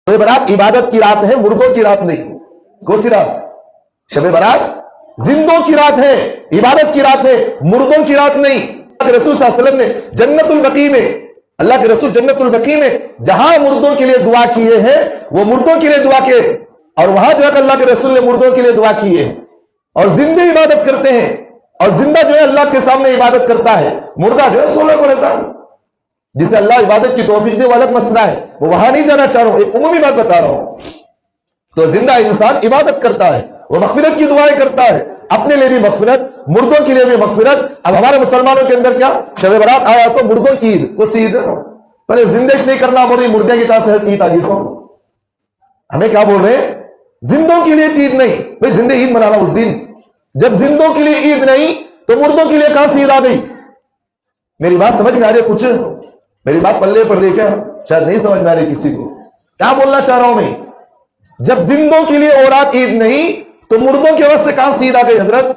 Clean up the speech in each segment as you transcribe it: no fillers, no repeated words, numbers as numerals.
शब बारात इबादत की रात है, मुर्दों की रात नहीं। कौन सी रात? शब बारात जिंदों की रात है, इबादत की रात है, मुर्दों की रात नहीं। रसूल सल्लल्लाहु अलैहि वसल्लम ने जन्नतुल बकी में, अल्लाह के रसूल जन्नतुल बकी में जहां मुर्दों के लिए दुआ किए हैं वो मुर्दों के लिए दुआ किए, और वहां जो है अल्लाह के रसूल ने मुर्दों के लिए दुआ की है। और जिंदे इबादत करते हैं, और जिंदा जो है अल्लाह के सामने इबादत करता है, मुर्दा जो है सोलह को रहता है। जिसे अल्लाह इबादत की तौफीक दे, वो अलग मसला है, वो वहां नहीं जाना चाह रहा हूं, एक उम्मी बात बता रहा हूं। तो जिंदा इंसान इबादत करता है, वो मगफिरत की दुआएं करता है, अपने लिए भी मगफिरत, मुर्दों के लिए भी मगफिरत। अब हमारे मुसलमानों के अंदर क्या, शब बारात आया तो मुर्दों की ईद, कुछ ईद पहले जिंदेश नहीं करना बोल रही, मुर्दे की कहां से ईद आ गई? हमें क्या बोल रहे हैं? जिंदों के लिए ईद नहीं भाई, जिंदे ईद मनाना उस दिन। जब जिंदों के लिए ईद नहीं तो मुर्दों के लिए कहां से ईद आ गई? मेरी बात समझ में आ रही है? कुछ मेरी बात पल्ले पड़ रही क्या? शायद नहीं समझ में आ रही किसी को। क्या बोलना चाह रहा हूं मैं? जब जिंदों के लिए औरात ईद नहीं तो मुर्दों की वजह से कहां से ईद आ गई हजरत?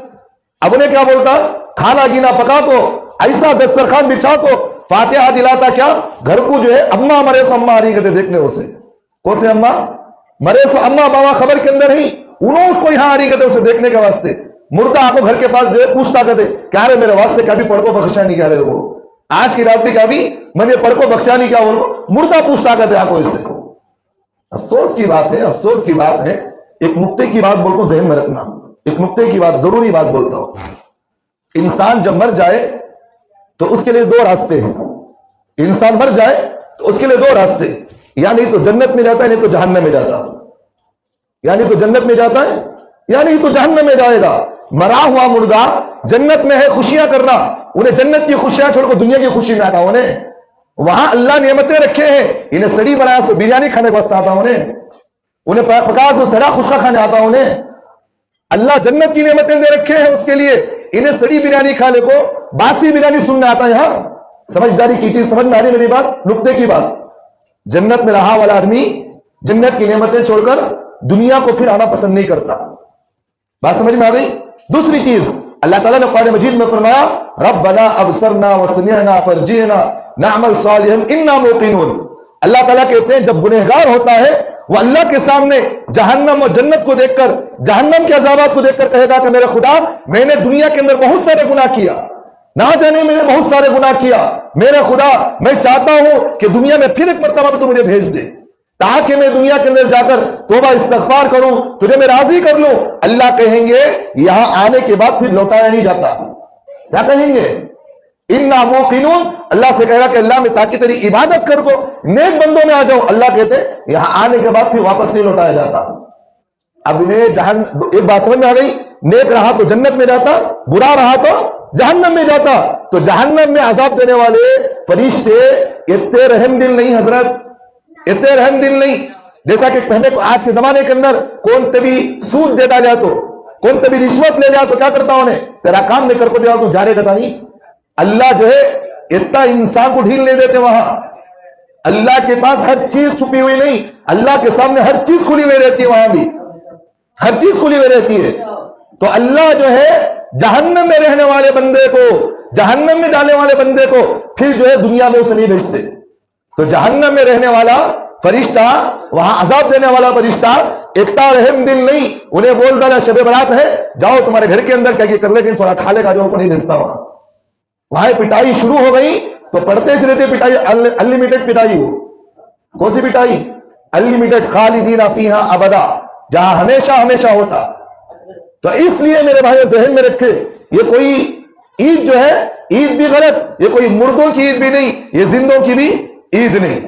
अब उन्हें क्या बोलता? खाना गीना पका को, ऐसा दस्तरखान बिछा को, फातिहा दिलाता, क्या घर को जो है अम्मा मरे सो अम्मा आ रही कहते देखने उसे। कौन से अम्मा? मरे सो अम्मा बाबा खबर के अंदर ही उन्होंने को यहां आ रही कहते उसे देखने के वास्ते। मुर्दा आपको घर के पास जो है पूछता कहते क्या रे मेरे वास्ते कभी पढ़को बख्शा नहीं, क्या रे वो आज की रात भी क्या भी मैंने पढ़को बख्शा नहीं, क्या उनको मुर्दा पूछता कहते आपको इससे। अफसोस की बात है, अफसोस की बात है। एक नुक्ते की बात बोलता हूं, ज़हन में रखना, एक नुक्ते की बात, जरूरी बात बोलता हूं। इंसान जब मर जाए तो उसके लिए दो रास्ते हैं। इंसान मर जाए तो उसके लिए दो रास्ते, या नहीं तो जन्नत में जाता है, नहीं तो जहन्नम में जाता है। या नहीं तो जन्नत में जाता है, या नहीं तो जहन्नम में जाएगा। मरा हुआ मुर्दा जन्नत में है, खुशियां कर रहा, उन्हें जन्नत की खुशियां छोड़कर दुनिया की खुशी में आता, उन्हें वहां अल्लाह नियमतें रखे हैं। इन्हें सड़ी बनाया सो बिरयानी खाने को वास्ता आता, उन्हें पका तो सड़ा खुशका खाने आता, उन्हें अल्लाह जन्नत की नियमतें दे रखे हैं उसके लिए। इन्हें सड़ी बिरयानी खाने को बासी बिरयानी सुनने आता। यहां समझदारी की चीज समझ में आ रही मेरी बात, नुक्ते की बात। जन्नत में रहा वाला आदमी जन्नत की नेमतें छोड़कर दुनिया को फिर आना पसंद नहीं करता। बात समझ में आ गई? दूसरी चीज अल्लाह ताला ने कुरान मजीद में फरमाया रब्बना अबसरना व समिअना फरजिअना नअमल सालिहन इन्ना मूकिनून। अल्लाह ताला कहते हैं जब गुनहगार होता है वो अल्लाह के सामने जहन्नम और जन्नत को देखकर, जहन्नम के अज़ाबात को देखकर कहेगा कि मेरे खुदा मैंने दुनिया के अंदर बहुत सारे गुनाह किया, ना जाने मैंने बहुत सारे गुनाह किया, मेरे खुदा मैं चाहता हूं कि दुनिया में फिर एक मर्तबा तो मुझे भेज दे ताकि मैं दुनिया के अंदर जाकर तौबा इस्तगफार करूं, तुझे मैं राजी कर लूं। अल्लाह कहेंगे यहां आने के बाद फिर लौटाया नहीं जाता। क्या कहेंगे? इन्ना मूकिनून, अल्लाह से कहेगा कि अल्लाह मैं ताकि तेरी इबादत कर को नेक बंदों में आ जाऊं। अल्लाह कहते यहां आने के बाद फिर वापस नहीं लौटाया जाता। अब इन्हें एक बात समझ में आ गई, नेक रहा तो जन्नत में जाता, बुरा रहा तो जहन्नम में जाता। तो जहन्नम में अजाब देने वाले फरिश्ते इतने रहम दिल नहीं हजरत, इतने रहम दिल नहीं। जैसा कि पहले आज के जमाने के अंदर कौन तभी सूद देता जाए तो, कौन तभी रिश्वत ले जाए तो क्या करता उन्हें, तेरा काम नहीं कर को दिया तो जा रहे कहता नहीं। अल्लाह जो है इतना इंसान को ढील नहीं देते। वहां अल्लाह के पास हर चीज छुपी हुई नहीं, अल्लाह के सामने हर चीज खुली हुई रहती है, वहां भी हर चीज खुली हुई रहती है। तो अल्लाह जो है जहन्नम में रहने वाले बंदे को, जहन्नम में डालने वाले बंदे को फिर जो है दुनिया में उसे नहीं भेजते। तो जहन्नम में रहने वाला फरिश्ता, वहां अजाब देने वाला फरिश्ता इतना रहम दिल नहीं, उन्हें बोल डाला शब बारात है जाओ तुम्हारे घर के अंदर क्या कर लेकिन थोड़ा खा लेगा, जो को नहीं भेजता। वहां पिटाई शुरू हो गई तो पढ़ते से रहते पिटाई, अनलिमिटेड पिटाई। हो कौन सी पिटाई? अनलिमिटेड, खालिदीना फीहा अबदा, जहां हमेशा हमेशा होता। तो इसलिए मेरे भाई ज़हन में रखे, ये कोई ईद जो है ईद भी गलत, ये कोई मुर्दों की ईद भी नहीं, ये जिंदों की भी ईद नहीं।